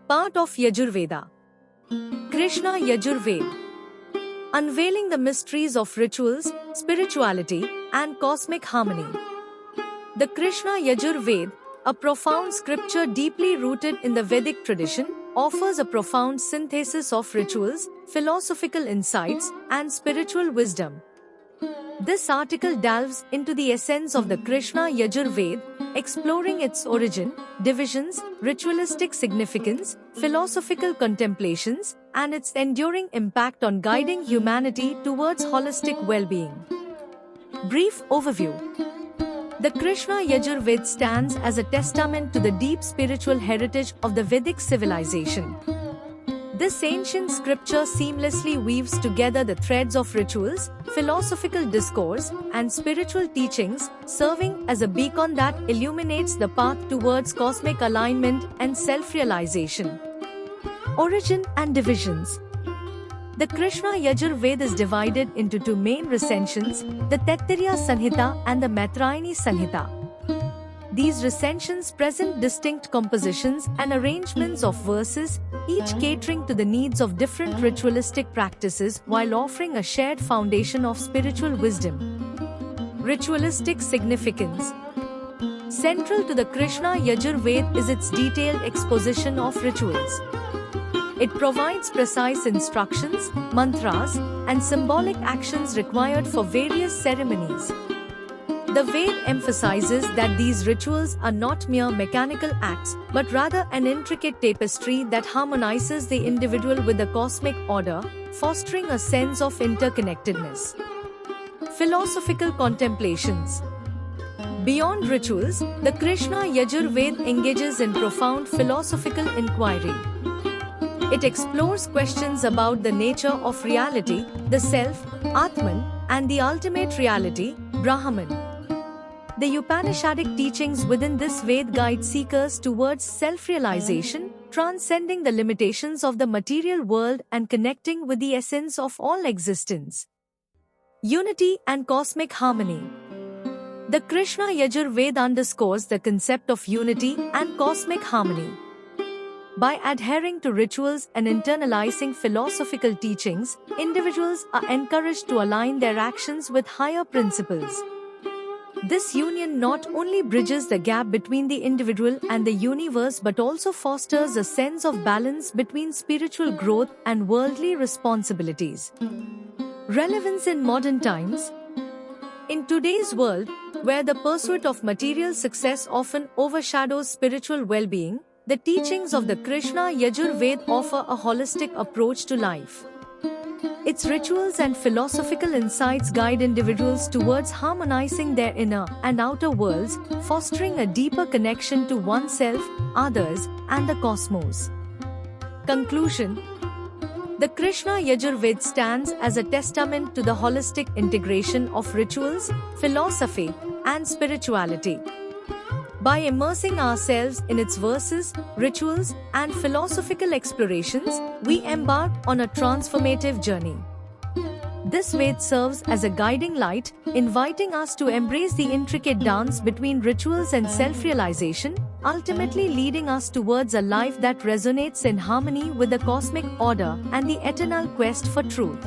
Part of Yajurveda. Krishna Yajurveda. Unveiling the mysteries of rituals, spirituality, and cosmic harmony. The Krishna Yajurveda, a profound scripture deeply rooted in the Vedic tradition, offers a profound synthesis of rituals, philosophical insights, and spiritual wisdom. This article delves into the essence of the Krishna Yajurveda, exploring its origin, divisions, ritualistic significance, philosophical contemplations, and its enduring impact on guiding humanity towards holistic well-being. Brief overview. The Krishna Yajurveda stands as a testament to the deep spiritual heritage of the Vedic civilization. This ancient scripture seamlessly weaves together the threads of rituals, philosophical discourse, and spiritual teachings, serving as a beacon that illuminates the path towards cosmic alignment and self-realization. Origin and divisions. The Krishna Yajurveda is divided into two main recensions, the Taittiriya Sanhita and the Maitrayani Sanhita. These recensions present distinct compositions and arrangements of verses, each catering to the needs of different ritualistic practices while offering a shared foundation of spiritual wisdom. Ritualistic significance. Central to the Krishna Yajurveda is its detailed exposition of rituals. It provides precise instructions, mantras, and symbolic actions required for various ceremonies. The Veda emphasizes that these rituals are not mere mechanical acts, but rather an intricate tapestry that harmonizes the individual with the cosmic order, fostering a sense of interconnectedness. Philosophical contemplations. Beyond rituals, the Krishna Yajurveda engages in profound philosophical inquiry. It explores questions about the nature of reality, the self, Atman, and the ultimate reality, Brahman. The Upanishadic teachings within this Veda guide seekers towards self-realization, transcending the limitations of the material world and connecting with the essence of all existence. Unity and cosmic harmony. The Krishna Yajurveda underscores the concept of unity and cosmic harmony. By adhering to rituals and internalizing philosophical teachings, individuals are encouraged to align their actions with higher principles. This union not only bridges the gap between the individual and the universe but also fosters a sense of balance between spiritual growth and worldly responsibilities. Relevance in modern times. In today's world, where the pursuit of material success often overshadows spiritual well-being, the teachings of the Krishna Yajurveda offer a holistic approach to life. Its rituals and philosophical insights guide individuals towards harmonizing their inner and outer worlds, fostering a deeper connection to oneself, others, and the cosmos. Conclusion. The Krishna Yajurveda stands as a testament to the holistic integration of rituals, philosophy, and spirituality. By immersing ourselves in its verses, rituals, and philosophical explorations, we embark on a transformative journey. This Veda serves as a guiding light, inviting us to embrace the intricate dance between rituals and self-realization, ultimately leading us towards a life that resonates in harmony with the cosmic order and the eternal quest for truth.